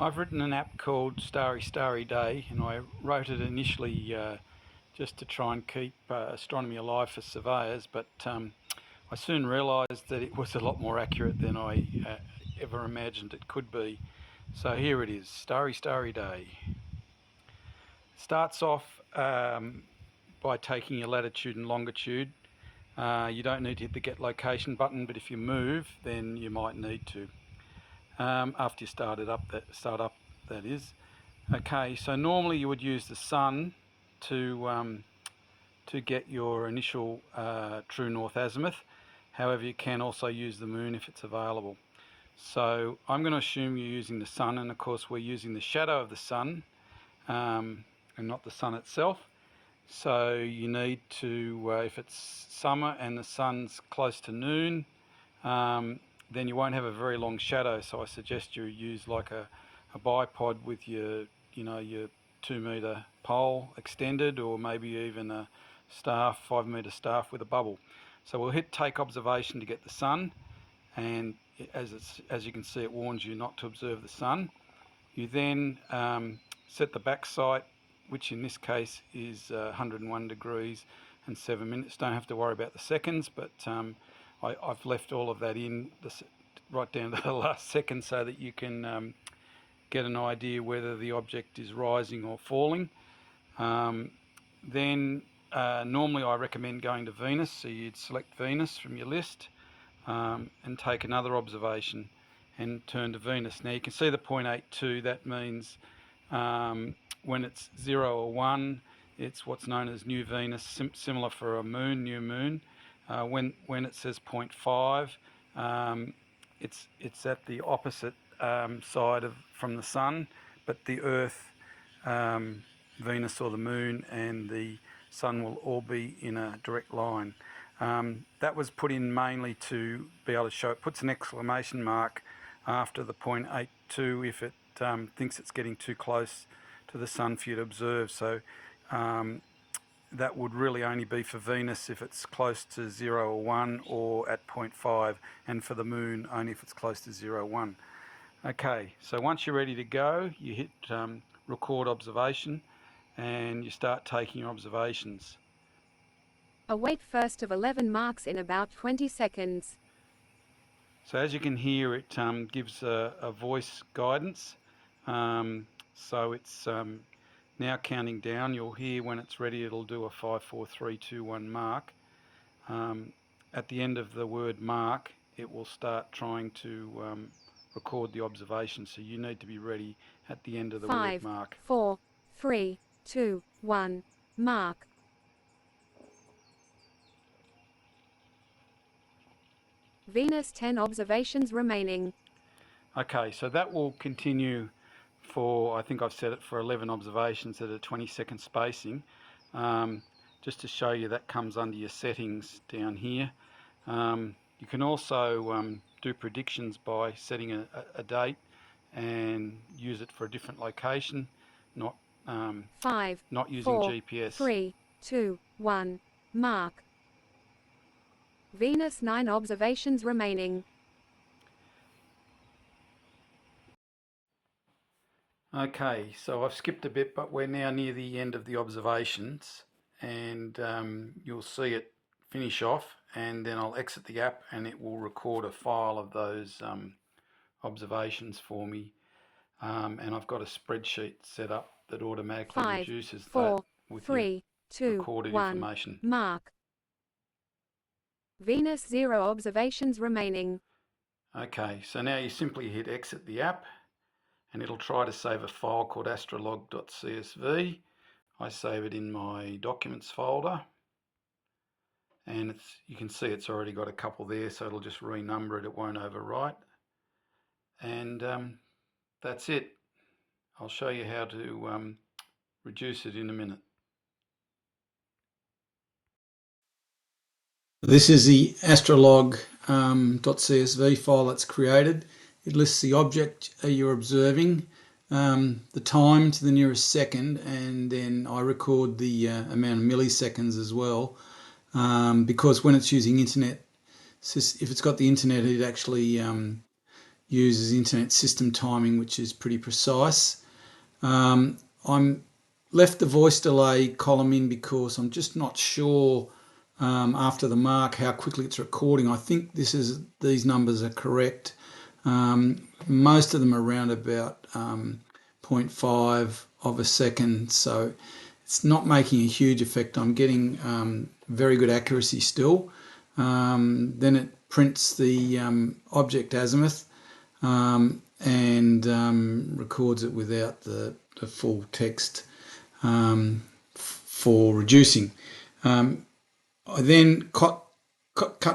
I've written an app called Starry Starry Day, and I wrote it initially just to try and keep astronomy alive for surveyors, but I soon realised that it was a lot more accurate than I ever imagined it could be. So here it is, Starry Starry Day. Starts off by taking your latitude and longitude. You don't need to hit the get location button, but if you move, then you might need to. After you start up, that is. Okay, so normally you would use the sun to get your initial true north azimuth. However, you can also use the moon if it's available. So I'm going to assume you're using the sun, and of course we're using the shadow of the sun and not the sun itself. So you need to, if it's summer and the sun's close to noon, then you won't have a very long shadow. So I suggest you use like a bipod with your 2-metre pole extended, or maybe even a staff, 5-metre staff with a bubble. So we'll hit take observation to get the sun, and as you can see, it warns you not to observe the sun. You then set the back sight, which in this case is 101 degrees and 7 minutes. Don't have to worry about the seconds, but I've left all of that in right down to the last second so that you can get an idea whether the object is rising or falling. Then normally I recommend going to Venus, so you'd select Venus from your list and take another observation and turn to Venus. Now you can see the 0.82, that means when it's 0 or 1, it's what's known as new Venus, similar for a moon, new moon. When it says 0.5, it's at the opposite side from the sun, but the Earth, Venus or the moon and the sun will all be in a direct line. That was put in mainly to be able to show, it puts an exclamation mark after the 0.82 if it thinks it's getting too close to the sun for you to observe. So that would really only be for Venus if it's close to 0 or 1 or at 0.5, and for the moon only if it's close to 0 or 1. Okay, so once you're ready to go, you hit record observation and you start taking your observations. Await first of 11 marks in about 20 seconds. So as you can hear, it gives a voice guidance. So it's now counting down. You'll hear when it's ready, it'll do a 5, 4, 3, 2, 1 mark. At the end of the word mark, it will start trying to record the observation. So you need to be ready at the end of the word mark. 5, 4, 3, 2, 1, mark. Venus 10 observations remaining. Okay, so that will continue for, I think I've set it for 11 observations at a 20-second spacing. Just to show you, that comes under your settings down here. You can also do predictions by setting a date and use it for a different location, not 5, not using 4, GPS. 3, 2, 1, mark. Venus 9 observations remaining. Okay, so I've skipped a bit, but we're now near the end of the observations, and you'll see it finish off, and then I'll exit the app and it will record a file of those observations for me, and I've got a spreadsheet set up that automatically 5, reduces 4, that with 3, 2, recorded 1, information. mark. Venus 0 observations remaining. Okay, so now you simply hit exit the app and it'll try to save a file called astrolog.csv. I save it in my documents folder, and you can see it's already got a couple there, so it'll just renumber it, it won't overwrite. And that's it. I'll show you how to reduce it in a minute. This is the astrolog.csv file that's created. It lists the object you're observing, the time to the nearest second, and then I record the amount of milliseconds as well, because when it's using internet, if it's got the internet, it actually uses internet system timing, which is pretty precise. I'm left the voice delay column in because I'm just not sure after the mark how quickly it's recording. I think these numbers are correct. Most of them are around about 0.5 of a second, so it's not making a huge effect. I'm getting very good accuracy still. Then it prints the object azimuth and records it without the full text for reducing. I then cut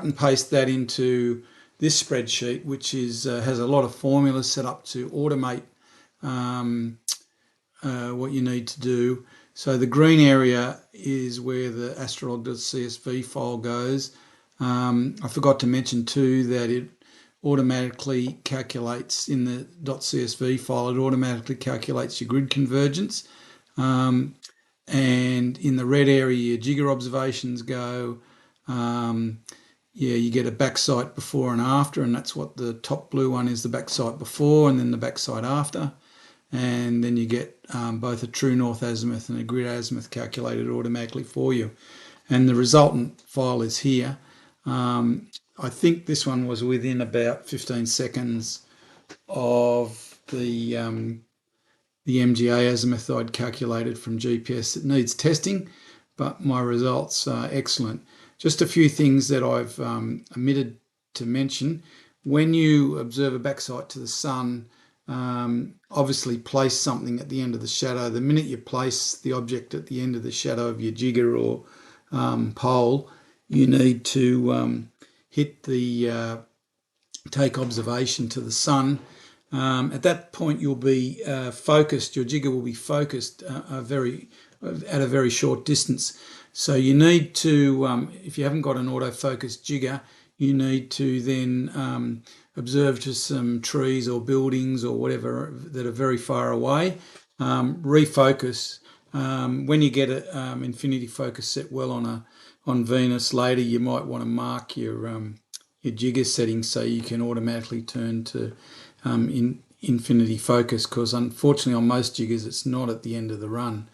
and paste that into this spreadsheet, which has a lot of formulas set up to automate what you need to do. So the green area is where the astrolog.csv file goes. I forgot to mention too that it automatically calculates in the .csv file, it automatically calculates your grid convergence. And in the red area, your jigger observations go. You get a backsite before and after, and that's what the top blue one is, the backsite before and then the backsite after. And then you get both a true north azimuth and a grid azimuth calculated automatically for you. And the resultant file is here. I think this one was within about 15 seconds of the MGA azimuth I'd calculated from GPS. It needs testing, but my results are excellent. Just a few things that I've omitted to mention. When you observe a backsite to the sun, obviously place something at the end of the shadow. The minute you place the object at the end of the shadow of your jigger or pole, you need to hit the take observation to the sun. At that point, you'll be focused. Your jigger will be focused at a very short distance. So you need to, if you haven't got an autofocus jigger, you need to then observe just some trees or buildings or whatever that are very far away. Refocus. When you get an infinity focus set well on Venus later, you might want to mark your jigger settings so you can automatically turn to infinity focus, because unfortunately on most jiggers it's not at the end of the run.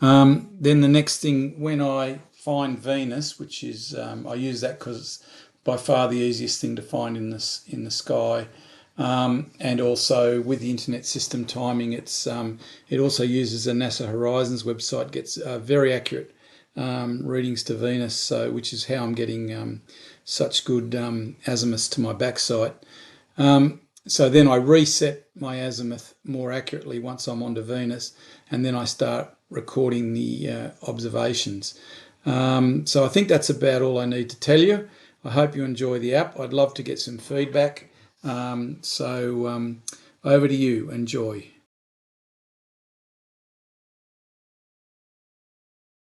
Then the next thing, when I find Venus, which is I use that because it's by far the easiest thing to find in the sky, and also with the internet system timing, it also uses a NASA Horizons website, gets very accurate readings to Venus, so which is how I'm getting such good azimuths to my backsite. So then I reset my azimuth more accurately once I'm onto Venus, and then I start recording the observations. So I think that's about all I need to tell you. I hope you enjoy the app. I'd love to get some feedback. Over to you. Enjoy.